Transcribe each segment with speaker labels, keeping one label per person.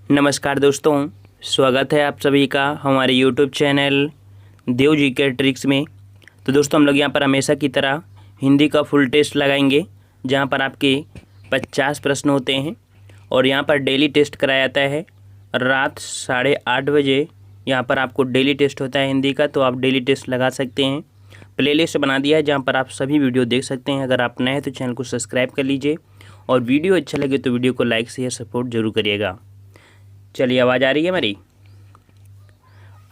Speaker 1: नमस्कार दोस्तों, स्वागत है आप सभी का हमारे YouTube चैनल देव जी के ट्रिक्स में। तो दोस्तों हम लोग यहाँ पर हमेशा की तरह हिंदी का फुल टेस्ट लगाएंगे, जहाँ पर आपके 50 प्रश्न होते हैं और यहाँ पर डेली टेस्ट कराया जाता है। रात 8:30 बजे यहाँ पर आपको डेली टेस्ट होता है हिंदी का, तो आप डेली टेस्ट लगा सकते हैं। प्लेलिस्ट बना दिया है जहाँ पर आप सभी वीडियो देख सकते हैं। अगर आप नए हैं तो चैनल को सब्सक्राइब कर लीजिए और वीडियो अच्छा लगे तो वीडियो को लाइक शेयर सपोर्ट जरूर करिएगा। चलिए, आवाज़ आ रही है मेरी?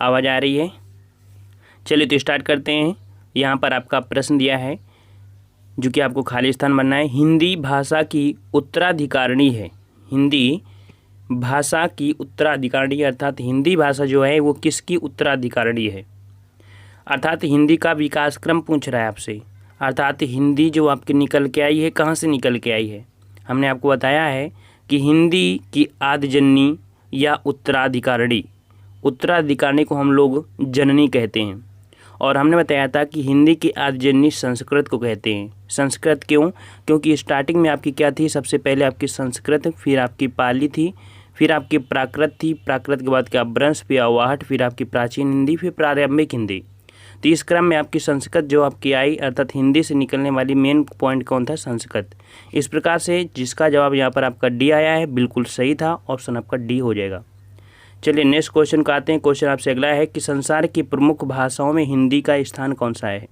Speaker 1: आवाज़ आ रही है? चलिए तो स्टार्ट करते हैं। यहाँ पर आपका प्रश्न दिया है जो कि आपको खाली स्थान बनना है। हिंदी भाषा की उत्तराधिकारिणी है। हिंदी भाषा की उत्तराधिकारिणी अर्थात हिंदी भाषा जो है वो किसकी उत्तराधिकारिणी है? अर्थात हिंदी का विकास क्रम पूछ रहा है आपसे। अर्थात हिंदी जो आपकी निकल के आई है, कहाँ से निकल के आई है? हमने आपको बताया है कि हिंदी की आदिजननी या उत्तराधिकारिणी को हम लोग जननी कहते हैं। और हमने बताया था कि हिंदी की आदिजननी संस्कृत को कहते हैं। संस्कृत क्यों? क्योंकि स्टार्टिंग में आपकी क्या थी? सबसे पहले आपकी संस्कृत, फिर आपकी पाली थी, फिर आपकी प्राकृत थी, प्राकृत के बाद क्या ब्रंश, फिर अवाहट, फिर आपकी प्राचीन हिंदी, फिर प्रारंभिक हिंदी। तो इस क्रम में आपकी संस्कृत जो आपकी आई, अर्थात हिंदी से निकलने वाली मेन पॉइंट कौन था? संस्कृत। इस प्रकार से जिसका जवाब यहाँ पर आपका डी आया है, बिल्कुल सही था। ऑप्शन आपका डी हो जाएगा। चलिए नेक्स्ट क्वेश्चन को आते हैं। क्वेश्चन आपसे अगला है कि संसार की प्रमुख भाषाओं में हिंदी का स्थान कौन सा है?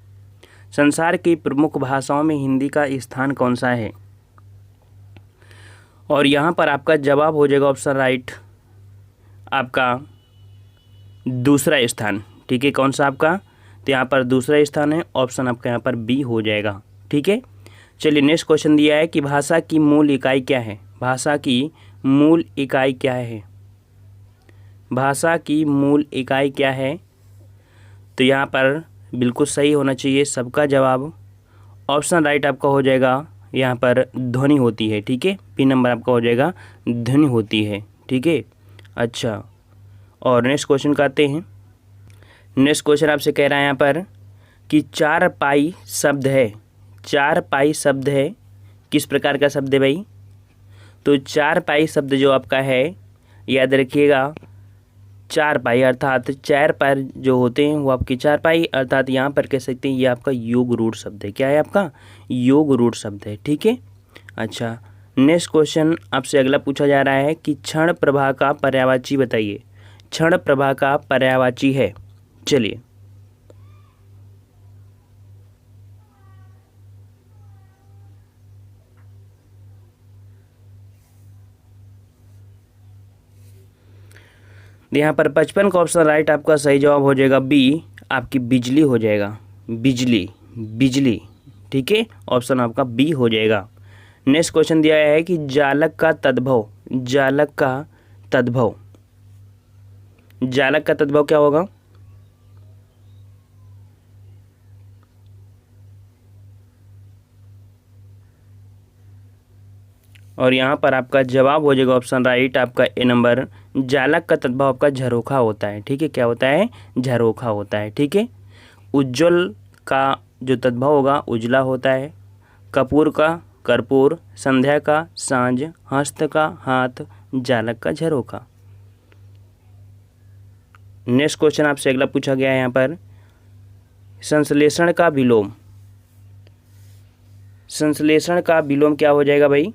Speaker 1: संसार की प्रमुख भाषाओं में हिंदी का स्थान कौन सा है? और यहाँ पर आपका जवाब हो जाएगा ऑप्शन राइट, आपका दूसरा स्थान। ठीक है, कौन सा आपका? तो यहाँ पर दूसरा स्थान है। ऑप्शन आपका यहाँ पर बी हो जाएगा। ठीक है, चलिए नेक्स्ट क्वेश्चन दिया है कि भाषा की मूल इकाई क्या है? भाषा की मूल इकाई क्या है? भाषा की मूल इकाई क्या है? तो यहाँ पर बिल्कुल सही होना चाहिए सबका जवाब। ऑप्शन राइट आपका हो जाएगा यहाँ पर ध्वनि होती है। ठीक है, बी नंबर आपका हो जाएगा ध्वनि होती है। ठीक है, अच्छा, और नेक्स्ट क्वेश्चन का आते हैं। नेक्स्ट क्वेश्चन आपसे कह रहा है यहाँ पर कि चार पाई शब्द है। चार पाई शब्द है, किस प्रकार का शब्द है भाई? तो चार पाई शब्द जो आपका है, याद रखिएगा, चार पाई अर्थात चार पैर जो होते हैं वो आपकी चार पाई, अर्थात यहाँ पर कह सकते हैं ये आपका योग रूढ़ शब्द है। क्या है आपका? योग रूढ़ शब्द है। ठीक है, अच्छा, नेक्स्ट क्वेश्चन आपसे अगला पूछा जा रहा है कि क्षण प्रभा का पर्यायवाची बताइए। क्षण प्रभा का पर्यायवाची है। चलिए, यहाँ पर 55 का ऑप्शन राइट आपका सही जवाब हो जाएगा बी, आपकी बिजली हो जाएगा। बिजली, बिजली। ठीक है, ऑप्शन आपका बी हो जाएगा। नेक्स्ट क्वेश्चन दिया है कि जालक का तद्भव। जालक का तद्भव, जालक का तद्भव क्या होगा? और यहाँ पर आपका जवाब हो जाएगा ऑप्शन राइट आपका ए नंबर। जालक का तद्भव आपका झरोखा होता है। ठीक है, क्या होता है? झरोखा होता है। ठीक है, उज्ज्वल का जो तद्भव होगा उजला होता है, कपूर का कर्पूर, संध्या का सांझ, हस्त का हाथ, जालक का झरोखा। नेक्स्ट क्वेश्चन आपसे अगला पूछा गया है यहाँ पर संश्लेषण का विलोम। संश्लेषण का विलोम क्या हो जाएगा भाई?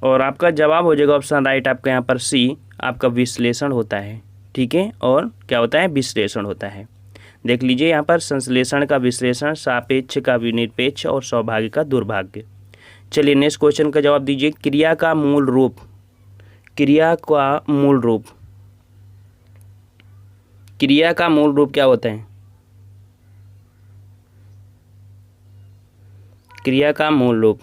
Speaker 1: और आपका जवाब हो जाएगा ऑप्शन राइट आपका यहाँ पर सी, आपका विश्लेषण होता है। ठीक है, और क्या होता है? विश्लेषण होता है। देख लीजिए यहाँ पर संश्लेषण का विश्लेषण, सापेक्ष का विनिरपेक्ष और सौभाग्य का दुर्भाग्य। चलिए नेक्स्ट क्वेश्चन का जवाब दीजिए। क्रिया का मूल रूप। क्रिया का मूल रूप, क्रिया का मूल रूप क्या होता है? क्रिया का मूल रूप,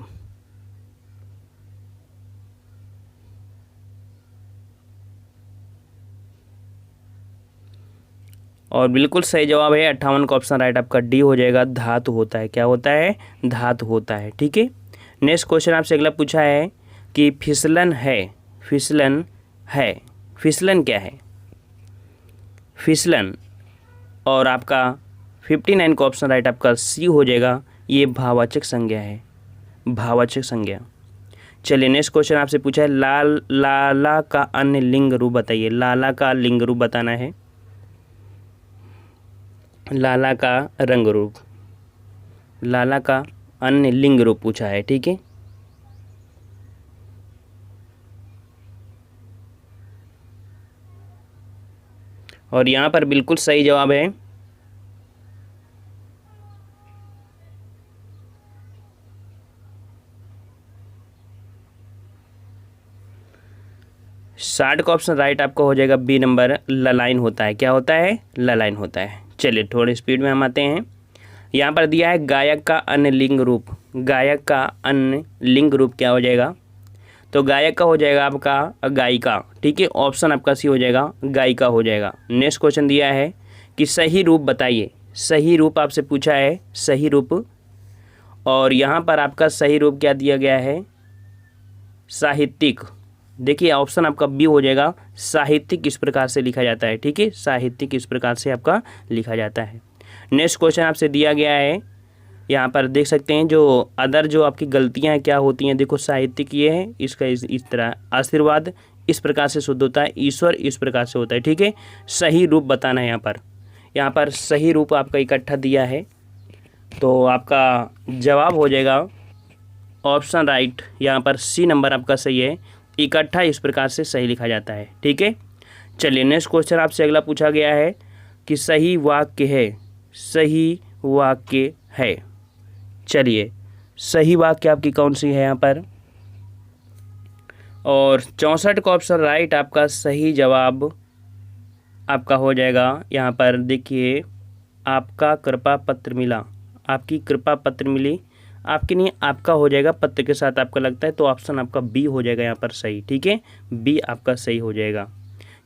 Speaker 1: और बिल्कुल सही जवाब है 58 का ऑप्शन राइट आपका डी हो जाएगा। धातु होता है। क्या होता है? धातु होता है। ठीक है, नेक्स्ट क्वेश्चन आपसे अगला पूछा है कि फिसलन है। फिसलन है, फिसलन क्या है? फिसलन, और आपका 59 का ऑप्शन राइट आपका सी हो जाएगा। ये भाववाचक संज्ञा है। भाववाचक संज्ञा। चलिए नेक्स्ट क्वेश्चन आपसे पूछा है लाला का अन्य लिंग रूप बताइए। लाला का लिंग रूप बताना है, लाला का रंग रूप, लाला का अन्य लिंग रूप पूछा है, ठीक है। और यहाँ पर बिल्कुल सही जवाब है साठ का ऑप्शन राइट आपका हो जाएगा बी नंबर, ललाइन होता है। क्या होता है? ललाइन होता है। चलिए थोड़ी स्पीड में हम आते हैं। यहाँ पर दिया है गायक का अन्य लिंग रूप। गायक का अन्य लिंग रूप क्या हो जाएगा? तो गायक का हो जाएगा आपका गायिका, ठीक है। ऑप्शन आपका सी हो जाएगा, गायिका हो जाएगा। नेक्स्ट क्वेश्चन दिया है कि सही रूप बताइए। सही रूप आपसे पूछा है, सही रूप। और यहाँ पर आपका सही रूप क्या दिया गया है? साहित्यिक। देखिए ऑप्शन आपका बी हो जाएगा, साहित्यिक इस प्रकार से लिखा जाता है, ठीक है। साहित्यिक इस प्रकार से आपका लिखा जाता है। नेक्स्ट क्वेश्चन आपसे दिया गया है, यहाँ पर देख सकते हैं जो अदर जो आपकी गलतियाँ हैं क्या होती हैं। देखो साहित्यिक ये है, इसका इस तरह आशीर्वाद इस प्रकार से शुद्ध होता है, ईश्वर इस प्रकार से होता है, ठीक है। सही रूप बताना है यहाँ पर सही रूप आपका इकट्ठा दिया है, तो आपका जवाब हो जाएगा ऑप्शन राइट। यहाँ पर सी नंबर आपका सही है, इकट्ठा इस प्रकार से सही लिखा जाता है, ठीक है। चलिए नेक्स्ट क्वेश्चन आपसे अगला पूछा गया है कि सही वाक्य है, सही वाक्य है। चलिए सही वाक्य आपकी कौन सी है यहाँ पर? और 64 का ऑप्शन राइट आपका सही जवाब आपका हो जाएगा। यहाँ पर देखिए, आपका कृपा पत्र मिला, आपकी कृपा पत्र मिली, आपके नहीं आपका हो जाएगा, पत्र के साथ आपका लगता है, तो ऑप्शन आपका बी हो जाएगा यहाँ पर सही, ठीक है। बी आपका सही हो जाएगा।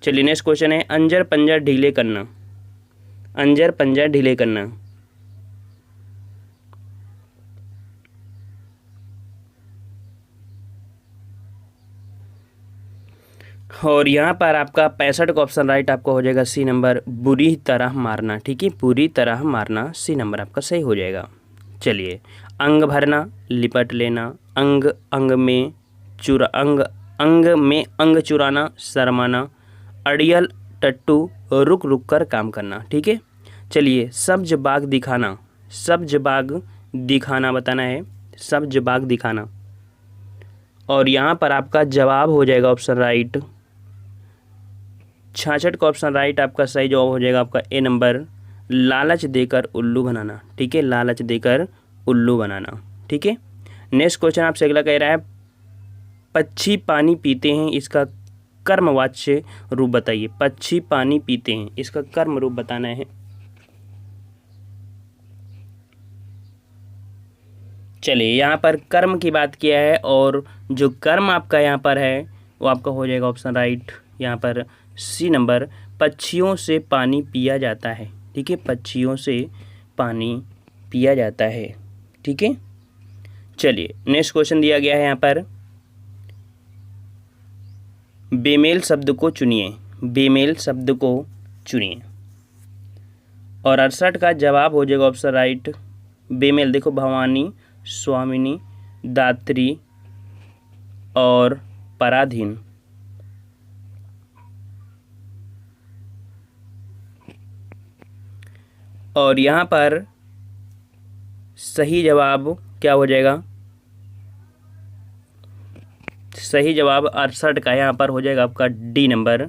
Speaker 1: चलिए नेक्स्ट क्वेश्चन है अंजर पंजर ढीले करना। अंजर पंजर ढीले करना। और यहाँ पर आपका 65 का ऑप्शन राइट आपका हो जाएगा सी नंबर, बुरी तरह मारना, ठीक है। बुरी तरह मारना, सी नंबर आपका सही हो जाएगा। चलिए अंग भरना, लिपट लेना, अंग अंग में अंग चुराना, शर्माना, अड़ियल टट्टू, रुक रुक कर काम करना, ठीक है। चलिए सब्ज बाग दिखाना, सब्ज बाग दिखाना बताना है, सब्ज बाग दिखाना। और यहाँ पर आपका जवाब हो जाएगा ऑप्शन राइट 66 का ऑप्शन राइट आपका सही जवाब हो जाएगा आपका ए नंबर, लालच देकर उल्लू बनाना, ठीक है। लालच देकर उल्लू बनाना, ठीक है। नेक्स्ट क्वेश्चन आपसे अगला कह रहा है पक्षी पानी पीते हैं, इसका कर्मवाच्य रूप बताइए। पक्षी पानी पीते हैं, इसका कर्म रूप बताना है। चलिए यहाँ पर कर्म की बात किया है, और जो कर्म आपका यहाँ पर है वो आपका हो जाएगा ऑप्शन राइट यहाँ पर सी नंबर, पक्षियों से पानी पिया जाता है, ठीक है। पक्षियों से पानी पिया जाता है, ठीक है। चलिए नेक्स्ट क्वेश्चन दिया गया है यहाँ पर बेमेल शब्द को चुनिए। बेमेल शब्द को चुनिए। और 68 का जवाब हो जाएगा ऑप्शन राइट बेमेल। देखो भवानी, स्वामिनी, दात्री और पराधीन। और यहाँ पर सही जवाब क्या हो जाएगा? सही जवाब 68 का यहाँ पर हो जाएगा आपका डी नंबर,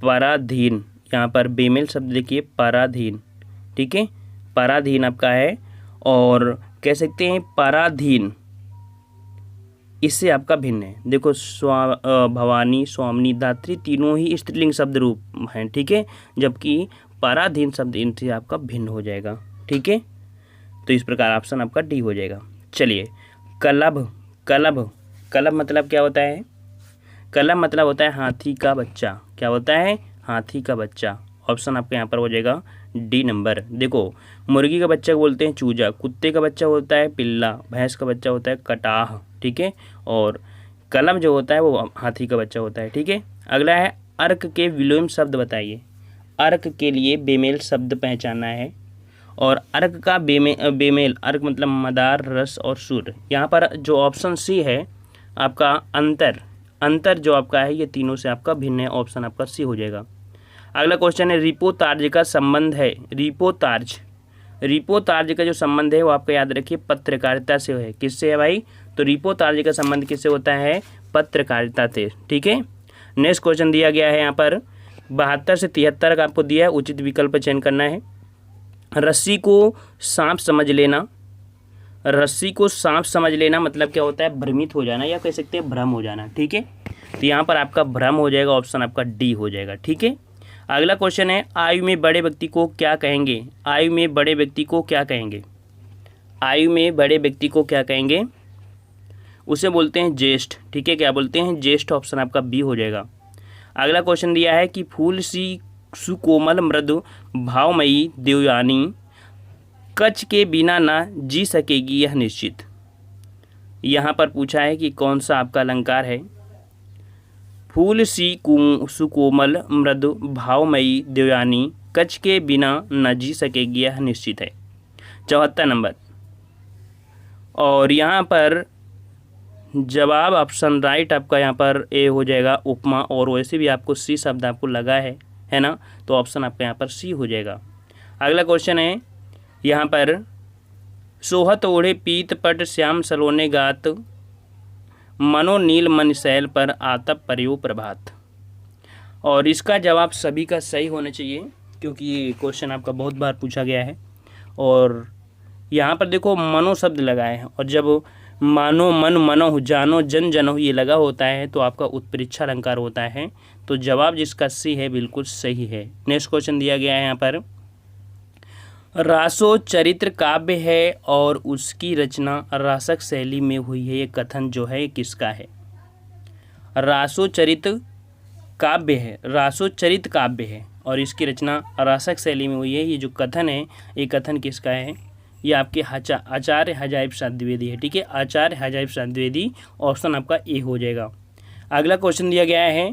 Speaker 1: पराधीन। यहाँ पर बेमेल शब्द देखिए पराधीन, ठीक है। पराधीन आपका है, और कह सकते हैं पराधीन इससे आपका भिन्न है। देखो भवानी, स्वामिनी, दात्री तीनों ही स्त्रीलिंग शब्द रूप हैं, ठीक है, जबकि पराधीन शब्द इनसे आपका भिन्न हो जाएगा, ठीक है। तो इस प्रकार ऑप्शन आपका डी हो जाएगा। चलिए कलभ। कलभ, कलभ मतलब क्या होता है? कलभ मतलब होता है हाथी का बच्चा। क्या होता है? हाथी का बच्चा। ऑप्शन आपका यहाँ पर हो जाएगा डी नंबर। देखो मुर्गी का बच्चा बोलते हैं चूजा, कुत्ते का बच्चा होता है पिल्ला, भैंस का बच्चा होता है कटाह, ठीक है। और कलभ जो होता है वो हाथी का बच्चा होता है, ठीक है। अगला है अर्क के विलोम शब्द बताइए। अर्क के लिए बेमेल शब्द पहचानना है, और अर्क का बेमेल, अर्क मतलब मदार, रस और सुर। यहाँ पर जो ऑप्शन सी है आपका अंतर जो आपका है ये तीनों से आपका भिन्न है, ऑप्शन आपका सी हो जाएगा। अगला क्वेश्चन है रिपोतार्ज का संबंध है, रिपोतार्ज का जो संबंध है वो आपका याद रखिए पत्रकारिता से है। किससे है भाई? तो रिपोतार्ज का संबंध किससे होता है? पत्रकारिता से। ठीक है, नेक्स्ट क्वेश्चन दिया गया है यहाँ पर 72 से 73 का आपको दिया है, उचित विकल्प चयन करना है। रस्सी को सांप समझ लेना, रस्सी को सांप समझ लेना मतलब क्या होता है? भ्रमित हो जाना या कह सकते हैं भ्रम हो जाना। ठीक है, तो यहाँ पर आपका भ्रम हो जाएगा, ऑप्शन आपका डी हो जाएगा। ठीक है, अगला क्वेश्चन है आयु में बड़े व्यक्ति को क्या कहेंगे? आयु में बड़े व्यक्ति को क्या कहेंगे? आयु में बड़े व्यक्ति को क्या कहेंगे? उसे बोलते हैं ज्येष्ठ। ठीक है, क्या बोलते हैं? ज्येष्ठ, ऑप्शन आपका बी हो जाएगा। अगला क्वेश्चन दिया है कि फूल सी सुकोमल मृदु भावमयी देवयानी कच के बिना ना जी सकेगी यह निश्चित। यहाँ पर पूछा है कि कौन सा आपका अलंकार है? फूल सी सुकोमल मृदु भावमयी देवयानी कच के बिना न जी सकेगी यह निश्चित है, 74 नंबर। और यहाँ पर जवाब ऑप्शन राइट आपका यहाँ पर ए हो जाएगा उपमा, और वैसे भी आपको सी शब्द आपको लगा है ना, तो ऑप्शन आपका यहाँ पर सी हो जाएगा। अगला क्वेश्चन है यहाँ पर सोहत ओढ़े पीत पट श्याम सलोने गात मनो नील मन शैल पर आतप पर्यो प्रभात। और इसका जवाब सभी का सही होना चाहिए क्योंकि ये क्वेश्चन आपका बहुत बार पूछा गया है। और यहाँ पर देखो मनो शब्द लगाए हैं, और जब मानो मन मनो जानो जन जनो ये लगा होता है तो आपका उत्प्रेक्षा अलंकार होता है। तो जवाब जिसका सी है बिल्कुल सही है। नेक्स्ट क्वेश्चन दिया गया है यहाँ पर रासो चरित्र काव्य है और उसकी रचना रासक शैली में हुई है, ये कथन जो है किसका है? रासो चरित्र काव्य है, रासो चरित्र काव्य है और इसकी रचना रासक शैली में हुई है, ये जो कथन है ये कथन किसका है? ये आपके आचार्य हजाइब प्रसाद द्विवेदी है। ठीक है, आचार्य हजाइब प्रसाद द्विवेदी, ऑप्शन आपका ए हो जाएगा। अगला क्वेश्चन दिया गया है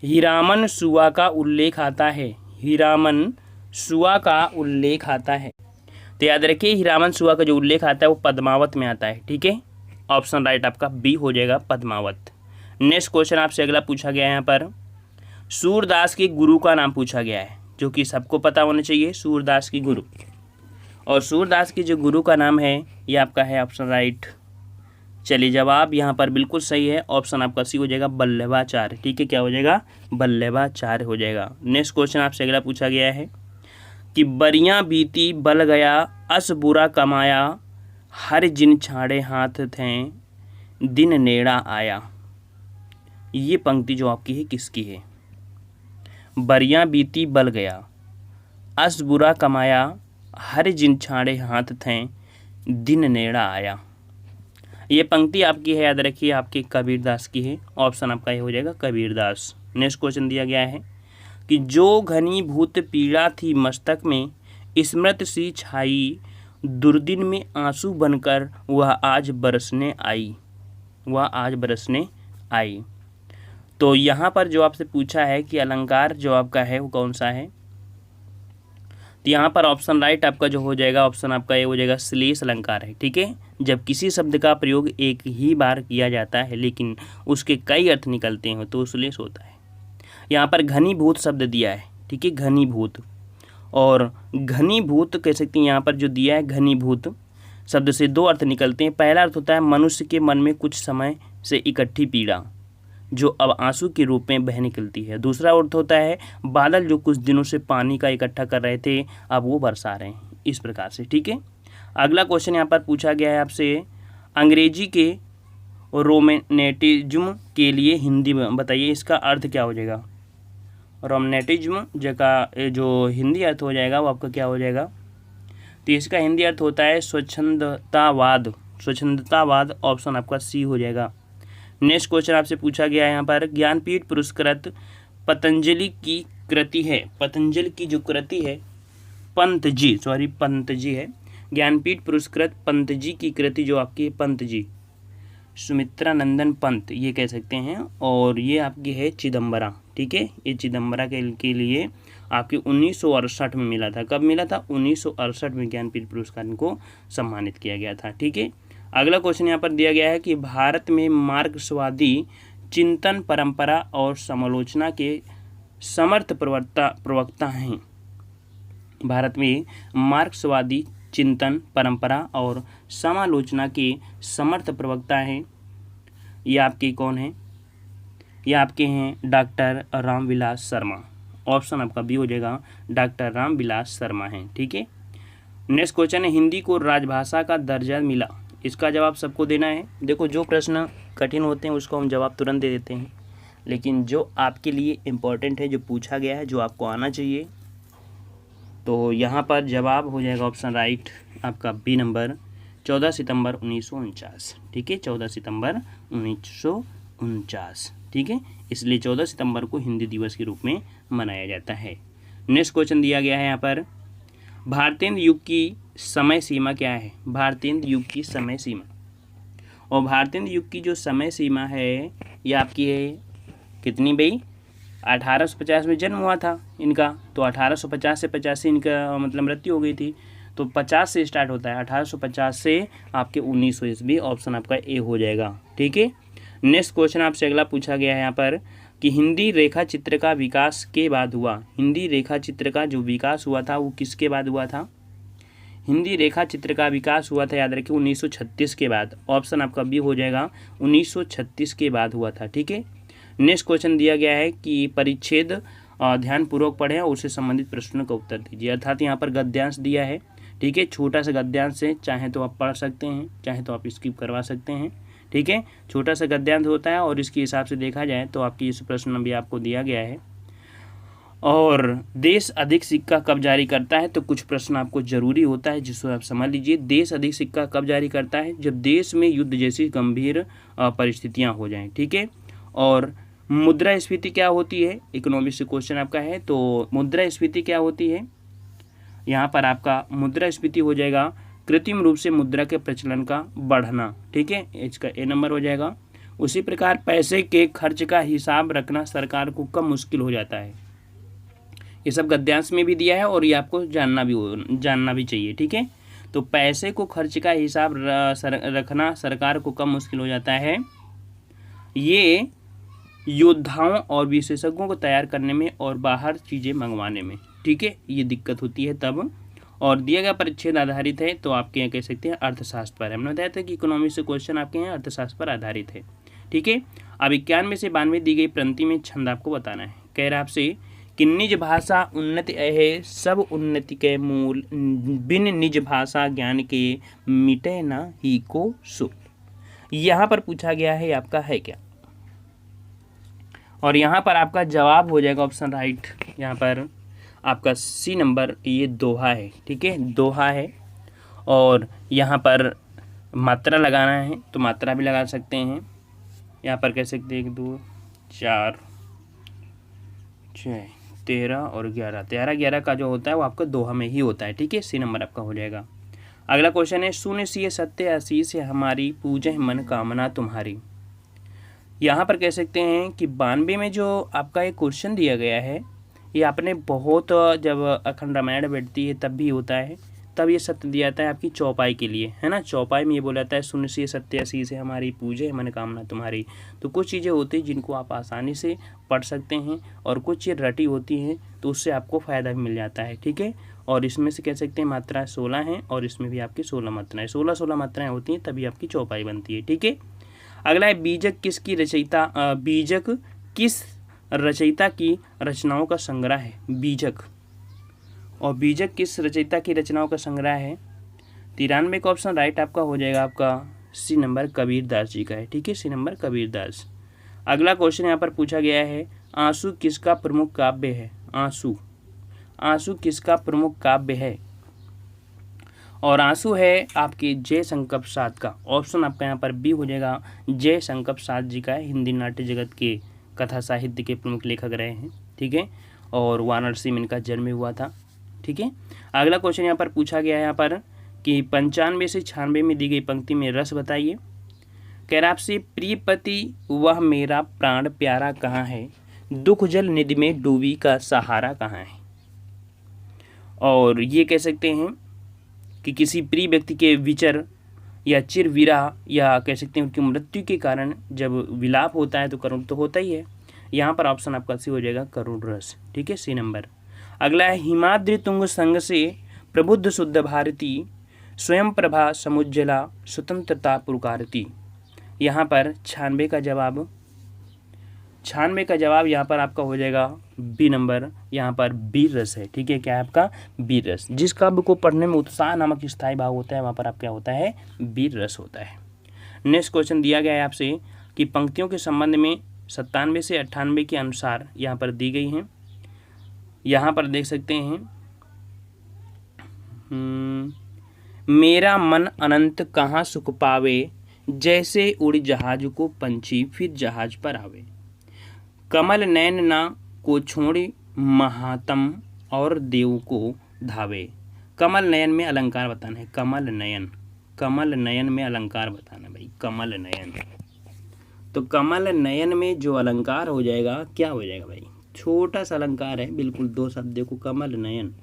Speaker 1: हीरामन सुआ का उल्लेख आता है, हीरामन सुआ का उल्लेख आता है। तो याद रखिए हीरामन सुआ का जो उल्लेख आता है वो पद्मावत में आता है। ठीक है, ऑप्शन राइट आपका बी हो जाएगा पद्मावत। नेक्स्ट क्वेश्चन आपसे अगला पूछा गया है यहाँ पर सूरदास के गुरु का नाम पूछा गया है, जो कि सबको पता होना चाहिए सूरदास की गुरु। और सूरदास के जो गुरु का नाम है ये आपका है ऑप्शन राइट। चलिए जवाब यहाँ पर बिल्कुल सही है, ऑप्शन आपका सी हो जाएगा बल्लभाचार्य। ठीक है, क्या हो जाएगा? बल्लभाचार्य हो जाएगा। नेक्स्ट क्वेश्चन आपसे अगला पूछा गया है कि बरियां बीती बल गया अस बुरा कमाया हर जिन छाड़े हाथ थे दिन नेड़ा आया। ये पंक्ति जो आपकी है किसकी है? बरियां बीती बल गया अस बुरा कमाया हर जिन छाड़े हाथ थे दिन नेड़ा आया। ये पंक्ति आपकी है, याद रखिए आपके कबीरदास की है, ऑप्शन आपका ये हो जाएगा कबीरदास। नेक्स्ट क्वेश्चन दिया गया है कि जो घनीभूत पीड़ा थी मस्तक में स्मृत सी छाई दुर्दिन में आंसू बनकर वह आज बरसने आई, वह आज बरसने आई। तो यहाँ पर जो आपसे पूछा है कि अलंकार जो आपका है वो कौन सा है, तो यहाँ पर ऑप्शन राइट आपका जो हो जाएगा ऑप्शन आपका ये हो जाएगा श्लेष अलंकार है। ठीक है, जब किसी शब्द का प्रयोग एक ही बार किया जाता है लेकिन उसके कई अर्थ निकलते हैं तो श्लेष होता है। यहाँ पर घनीभूत शब्द दिया है। ठीक है, घनीभूत, और घनीभूत कह सकते हैं यहाँ पर जो दिया है घनीभूत शब्द से दो अर्थ निकलते हैं। पहला अर्थ होता है मनुष्य के मन में कुछ समय से इकट्ठी पीड़ा जो अब आंसू के रूप में बह निकलती है। दूसरा अर्थ होता है बादल जो कुछ दिनों से पानी का इकट्ठा कर रहे थे अब वो बरसा रहे हैं, इस प्रकार से। ठीक है, अगला क्वेश्चन यहाँ पर पूछा गया है आपसे अंग्रेजी के रोमनेटिज्म के लिए हिंदी में बताइए इसका अर्थ क्या हो जाएगा। रोमनेटिज्म जगह जो हिंदी अर्थ हो जाएगा वो आपका क्या हो जाएगा? तो इसका हिंदी अर्थ होता है स्वच्छंदतावाद, स्वच्छंदतावाद, ऑप्शन आपका सी हो जाएगा। नेक्स्ट क्वेश्चन आपसे पूछा गया है यहाँ पर ज्ञानपीठ पुरस्कृत पतंजलि की कृति है, पतंजलि की जो कृति है पंत जी है, ज्ञानपीठ पुरस्कृत पंत जी की कृति जो आपकी पंत जी, सुमित्रा नंदन पंत ये कह सकते हैं, और ये आपकी है चिदम्बरा। ठीक है, ये चिदम्बरा के लिए आपके 1968 में मिला था। कब मिला था? 1968 में ज्ञानपीठ पुरस्कार को सम्मानित किया गया था। ठीक है, अगला क्वेश्चन यहाँ पर दिया गया है कि भारत में मार्क्सवादी चिंतन परंपरा और समालोचना के समर्थ प्रवक्ता हैं। भारत में मार्क्सवादी चिंतन परंपरा और समालोचना के समर्थ प्रवक्ता हैं। ये आपके कौन हैं? ये आपके हैं डॉक्टर रामविलास शर्मा। ऑप्शन आपका बी हो जाएगा, डॉक्टर रामविलास शर्मा हैं। ठीक है, नेक्स्ट क्वेश्चन है हिंदी को राजभाषा का दर्जा मिला। इसका जवाब सबको देना है। देखो, जो प्रश्न कठिन होते हैं उसको हम जवाब तुरंत दे देते हैं, लेकिन जो आपके लिए इम्पोर्टेंट है, जो पूछा गया है, जो आपको आना चाहिए, तो यहाँ पर जवाब हो जाएगा ऑप्शन राइट आपका बी नंबर 14 सितंबर 1949। ठीक है, 14 सितंबर 1949। ठीक है, इसलिए 14 सितंबर को हिंदी दिवस के रूप में मनाया जाता है। नेक्स्ट क्वेश्चन दिया गया है यहाँ पर, भारतेंद्र युग की समय सीमा क्या है? भारतेंद्र युग की समय सीमा, और भारतेंद्र युग की जो समय सीमा है ये आपकी है कितनी भाई? 1850 में जन्म हुआ था इनका, तो 1850 से 85 इनका मतलब मृत्यु हो गई थी, तो 50 से स्टार्ट होता है, 1850 से आपके 1900 ईस्वी। ऑप्शन आपका ए हो जाएगा। ठीक है, नेक्स्ट क्वेश्चन आपसे अगला पूछा गया है यहाँ पर कि हिंदी रेखा चित्र का विकास के बाद हुआ। हिंदी रेखा चित्र का जो विकास हुआ था वो किसके बाद हुआ था? हिंदी रेखा चित्र का विकास हुआ था, याद रखिए, 1936 के बाद। ऑप्शन आपका बी हो जाएगा, 1936 के बाद हुआ था। ठीक है, नेक्स्ट क्वेश्चन दिया गया है कि परिच्छेद ध्यानपूर्वक पढ़ें और उससे संबंधित प्रश्नों का उत्तर दीजिए। अर्थात यहाँ पर गद्यांश दिया है। ठीक है, छोटा सा गद्यांश है, चाहे तो आप पढ़ सकते हैं, चाहे तो आप स्किप करवा सकते हैं। ठीक है, छोटा सा गद्यांश होता है और इसके हिसाब से देखा जाए तो आपकी इस प्रश्न भी आपको दिया गया है। और देश अधिक सिक्का कब जारी करता है? तो कुछ प्रश्न आपको जरूरी होता है जिसको आप समझ लीजिए। देश अधिक सिक्का कब जारी करता है? जब देश में युद्ध जैसी गंभीर परिस्थितियाँ हो जाएं। ठीक है, और मुद्रास्फीति क्या होती है? इकोनॉमिक्स से क्वेश्चन आपका है, तो मुद्रास्फीति क्या होती है? यहाँ पर आपका मुद्रास्फीति हो जाएगा कृत्रिम रूप से मुद्रा के प्रचलन का बढ़ना। ठीक है, इसका ए नंबर हो जाएगा। उसी प्रकार पैसे के खर्च का हिसाब रखना सरकार को कम मुश्किल हो जाता है। ये सब गद्यांश में भी दिया है और ये आपको जानना भी चाहिए। ठीक है, तो पैसे को खर्च का हिसाब रखना सरकार को कम मुश्किल हो जाता है। ये योद्धाओं और विशेषज्ञों को तैयार करने में और बाहर चीज़ें मंगवाने में, ठीक है, ये दिक्कत होती है तब। और दिया गया परिच्छेद आधारित है, तो आपके यहाँ कह सकते हैं अर्थशास्त्र पर। हमने बताया था कि इकोनॉमी से क्वेश्चन आपके यहाँ अर्थशास्त्र पर आधारित है। ठीक है, अब 91 से 92 दी गई पंक्ति में छंद आपको बताना है। कह रहा आपसे कि निज भाषा उन्नति है सब उन्नति के मूल, बिन निज भाषा ज्ञान के मिटे ना ही को सो। यहाँ पर पूछा गया है आपका है क्या, और यहाँ पर आपका जवाब हो जाएगा ऑप्शन राइट यहाँ पर आपका सी नंबर, ये दोहा है। ठीक है, दोहा है, और यहाँ पर मात्रा लगाना है तो मात्रा भी लगा सकते हैं। यहाँ पर कह सकते हैं 1 2 4 6 13 और 11, 11 का जो होता है वो आपका दोहा में ही होता है। ठीक है, सी नंबर आपका हो जाएगा। अगला क्वेश्चन है शून्य सी सत्य आशीष है हमारी पूजे मन कामना तुम्हारी। यहाँ पर कह सकते हैं कि 92 में जो आपका एक क्वेश्चन दिया गया है ये आपने बहुत, जब अखंड रामायण बैठती है तब भी होता है, तब ये सत्य दिया जाता है आपकी चौपाई के लिए, है ना। चौपाई में ये बोला जाता है शून्य से सत्य आशीष है हमारी पूजे मन कामना तुम्हारी। तो कुछ चीज़ें होती हैं जिनको आप आसानी से पढ़ सकते हैं, और कुछ चीज़ रटी होती हैं तो उससे आपको फ़ायदा भी मिल जाता है। ठीक है, और इसमें से कह सकते हैं मात्राएँ 16 हैं, और इसमें भी आपकी 16 मात्राएँ, 16 मात्राएँ होती हैं तभी आपकी चौपाई बनती है। ठीक है, अगला है बीजक किसकी रचयिता, बीजक किस रचयिता की रचनाओं का संग्रह है? बीजक, और बीजक किस रचयिता की रचनाओं का संग्रह है? 93 का ऑप्शन राइट आपका हो जाएगा आपका सी नंबर कबीरदास जी का है। ठीक है, सी नंबर कबीरदास। अगला क्वेश्चन यहाँ पर पूछा गया है आंसू किसका प्रमुख काव्य है? आंसू, आंसू किसका प्रमुख काव्य है? और आंसू है आपके जयशंकर प्रसाद का। ऑप्शन आपका यहाँ पर बी हो जाएगा, जयशंकर प्रसाद जी का है। हिंदी नाट्य जगत के कथा साहित्य के प्रमुख लेखक रहे हैं। ठीक है, और वाराणसी में इनका जन्म हुआ था। ठीक है, अगला क्वेश्चन यहाँ पर पूछा गया है यहाँ पर कि 95 से 96 में दी गई पंक्ति में रस बताइए। कह रहा आपसे, प्रियपति वह मेरा प्राण प्यारा कहाँ है, दुख जल निधि में डूबी का सहारा कहाँ है। और ये कह सकते हैं कि किसी प्रिय व्यक्ति के विचर या चिर विरह या कह सकते हैं उनकी मृत्यु के कारण जब विलाप होता है तो करुण तो होता ही है। यहाँ पर ऑप्शन आपका सी हो जाएगा करुण रस। ठीक है, सी नंबर। अगला है, हिमाद्रि तुंग संग से प्रबुद्ध शुद्ध भारती, स्वयं प्रभा समुज्जला स्वतंत्रता पुरकारती। यहाँ पर 96 का जवाब यहाँ पर आपका हो जाएगा बी नंबर। यहाँ पर वीर रस है। ठीक है, क्या है आपका, वीर रस। जिस काव्य को पढ़ने में उत्साह नामक स्थायी भाव होता है वहाँ पर आप क्या होता है, वीर रस होता है। नेक्स्ट क्वेश्चन दिया गया है आपसे कि पंक्तियों के संबंध में 97 से 98 के अनुसार यहाँ पर दी गई हैं। यहाँ पर देख सकते हैं, मेरा मन अनंत कहाँ सुख पावे, जैसे उड़ जहाज को पंछी फिर जहाज पर आवे। कमल नयन ना को छोड़े महात्म और देव को धावे। कमल नयन में अलंकार बताना है, कमल नयन में अलंकार बताना भाई, कमल नयन। तो कमल नयन में जो अलंकार हो जाएगा क्या हो जाएगा भाई, छोटा सा अलंकार है बिल्कुल, 2 शब्द देखो, कमल नयन।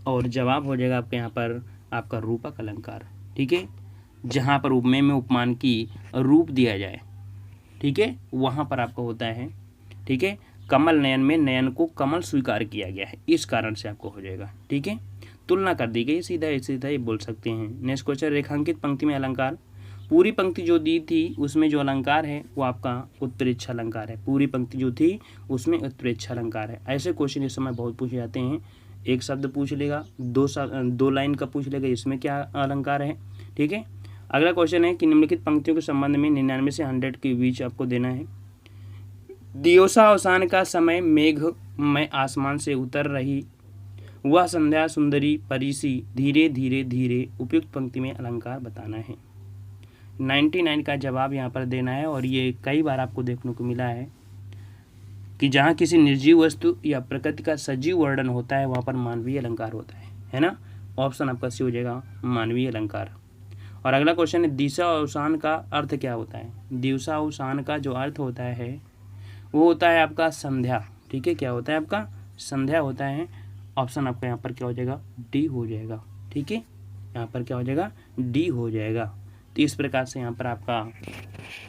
Speaker 1: और जवाब हो जाएगा आपके यहाँ पर आपका रूपक अलंकार। ठीक है, जहाँ पर उपमेय में उपमान की रूप दिया जाए, ठीक है, वहाँ पर आपका होता है। ठीक है, कमल नयन में नयन को कमल स्वीकार किया गया है, इस कारण से आपको हो जाएगा। ठीक है, तुलना कर दी गई, सीधा ये बोल सकते हैं। नेक्स्ट क्वेश्चन, रेखांकित पंक्ति में अलंकार। पूरी पंक्ति जो दी थी उसमें जो अलंकार है वो आपका उत्प्रेक्षा अलंकार है। पूरी पंक्ति जो थी उसमें उत्प्रेक्षा अलंकार है। ऐसे क्वेश्चन इस समय बहुत पूछे जाते हैं। एक शब्द पूछ लेगा, 2 लाइन का पूछ लेगा, इसमें क्या अलंकार है। ठीक है, अगला क्वेश्चन है कि निम्नलिखित पंक्तियों के संबंध में 99 से 100 के बीच आपको देना है। दियोसा अवसान का समय, मेघ मैं आसमान से उतर रही, वह संध्या सुंदरी परिसी, धीरे धीरे धीरे। उपयुक्त पंक्ति में अलंकार बताना है। 99 का जवाब यहाँ पर देना है। और ये कई बार आपको देखने को मिला है कि जहाँ किसी निर्जीव वस्तु या प्रकृति का सजीव वर्णन होता है वहाँ पर मानवीय अलंकार होता है ना। ऑप्शन आपका सी हो जाएगा, मानवीय अलंकार। और अगला क्वेश्चन है, दिशा अवसान का अर्थ क्या होता है। दिवसा अवसान का जो अर्थ होता है वो होता है आपका संध्या। ठीक है, क्या होता है आपका, संध्या होता है। ऑप्शन आपका यहाँ पर क्या हो जाएगा, डी हो जाएगा। ठीक है, यहाँ पर क्या हो जाएगा, डी हो जाएगा। तो इस प्रकार से यहाँ पर आपका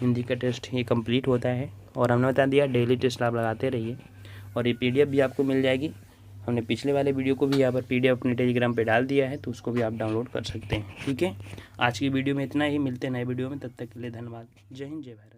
Speaker 1: हिंदी का टेस्ट ये कंप्लीट होता है। और हमने बता दिया डेली टेस्ट आप लगाते रहिए। और ये पीडीएफ भी आपको मिल जाएगी। हमने पिछले वाले वीडियो को भी यहाँ पर पीडीएफ अपने टेलीग्राम पे डाल दिया है, तो उसको भी आप डाउनलोड कर सकते हैं। ठीक है, आज की वीडियो में इतना ही, मिलते हैं नए वीडियो में, तब तक के लिए धन्यवाद। जय हिंद, जय भारत।